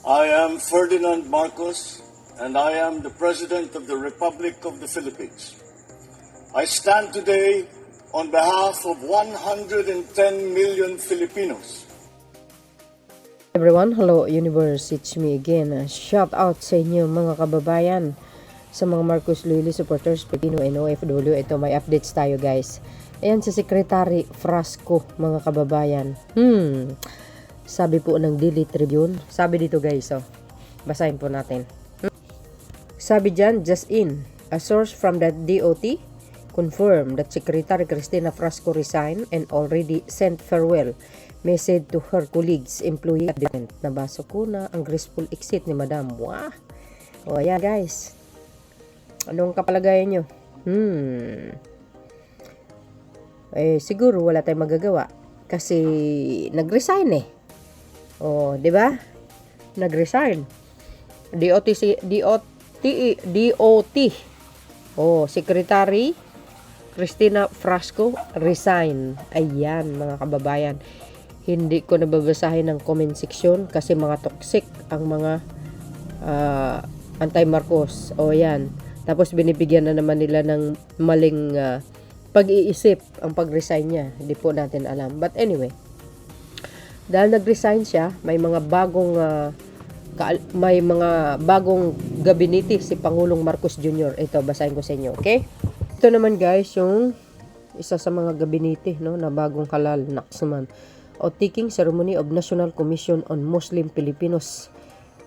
I am Ferdinand Marcos, and I am the President of the Republic of the Philippines. I stand today on behalf of 110 million Filipinos. Everyone, hello universe, it's me again. Shout out sa inyo mga kababayan, sa mga Marcos Loyalty supporters, Pilipino and OFW. Ito, may updates tayo guys. Ayan si Secretary Frasco mga kababayan. Sabi po ng Daily Tribune, sabi dito guys, basahin po natin. Sabi dyan, just in, a source from the DOT confirmed that Secretary Cristina Frasco resigned and already sent farewell message to her colleagues, employee at department. Nabasa ko na ang graceful exit ni Madam. Wow! O ayan guys, anong kapalagayan nyo? Siguro wala tayong magagawa kasi nag-resign O, di ba? Nag-resign. DOT. Secretary Cristina Frasco resign. Ayan, mga kababayan. Hindi ko nababasahin ng comment section kasi mga toxic ang mga anti-Marcos. O, yan. Tapos binibigyan na naman nila ng maling pag-iisip ang pag-resign niya. Hindi po natin alam. But anyway, dahil nag-resign siya, may mga bagong gabinete si Pangulong Marcos Jr. Ito, basahin ko sa inyo, okay? Ito naman guys, yung isa sa mga gabinete, no, na bagong halal, naksman. O taking ceremony of National Commission on Muslim Filipinos,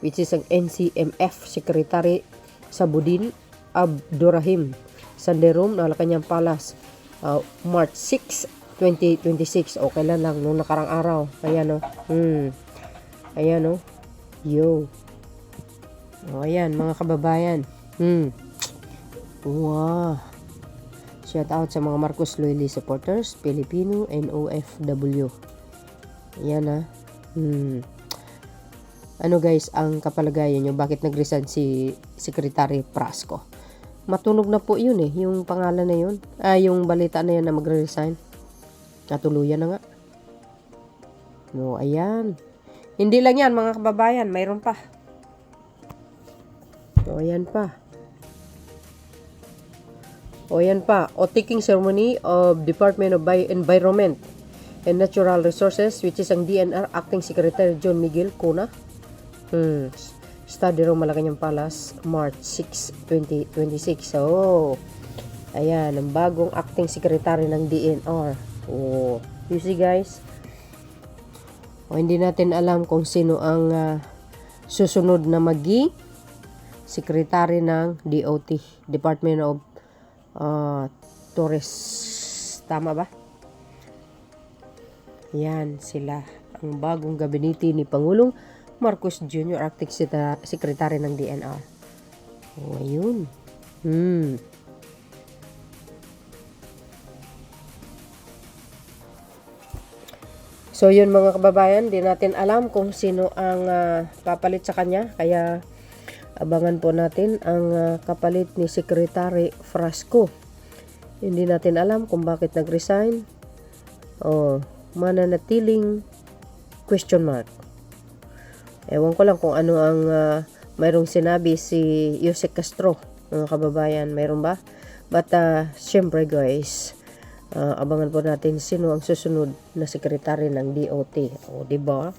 which is ang NCMF Secretary Sabudin Abdurrahim, Sanderum, Malacanang Palace, March 6, 2026. O kailan lang, nung nakarang araw. Ayan Ayan yo. O ayan mga kababayan. Wow. Shout out sa mga Marcos Loyalty supporters, Filipino and OFW. Ayan Ano guys ang kapalagayan nyo? Bakit nag-resign si Secretary Frasco? Matunog na po yun yung pangalan na yun. Yung balita na yun na magre-resign. Natuluyan na nga. No, ayan. Hindi lang yan mga kababayan, mayroon pa. O, ayan pa. O, ayan pa. O, taking ceremony of Department of Environment and Natural Resources, which is ang DNR Acting Secretary John Miguel Cuna. Study room, Malacanang Palace, March 6, 2026. So, ayan, ang bagong Acting Secretary ng DNR. Oh, you see guys. Hindi natin alam kung sino ang susunod na maging secretary ng DOT, Department of Tourist. Tama ba? Yan sila ang bagong gabinete ni Pangulong Marcos Jr. Acting Secretary ng DNR. Oh, ayun. So yun mga kababayan, di natin alam kung sino ang papalit sa kanya. Kaya abangan po natin ang kapalit ni Secretary Frasco. Hindi natin alam kung bakit nag-resign. O mananatiling question mark. Ewan ko lang kung ano ang mayroong sinabi si Yusek Castro, mga kababayan. Mayroon ba? But syempre guys, abangan po natin sino ang susunod na sekretary ng DOT. O, diba?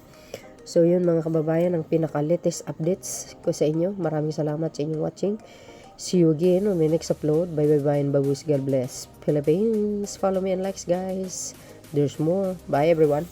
So, yun mga kababayan, ang pinaka-latest updates ko sa inyo. Maraming salamat sa inyong watching. See you again on my next upload. Bye-bye and babush. God bless. Philippines. Follow me and likes, guys. There's more. Bye, everyone.